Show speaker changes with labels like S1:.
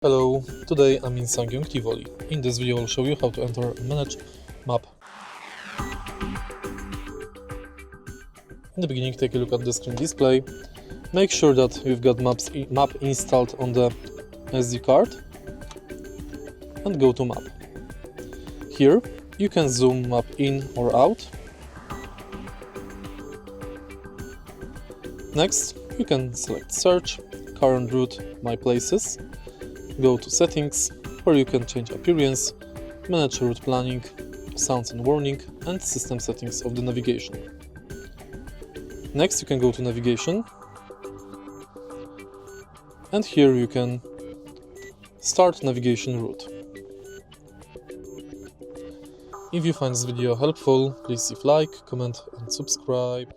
S1: Hello, today I'm in SsangYong Tivoli. In this video I'll show you how to enter and manage map. In the beginning, take a look at the screen display. Make sure that you've got map installed on the SD card and go to map. Here you can zoom map in or out. Next you can select search, current route, my places. Go to settings, where you can change appearance, manage route planning, sounds and warning, and system settings of the navigation. Next you can go to navigation, and here you can start navigation route. If you find this video helpful, please leave like, comment and subscribe.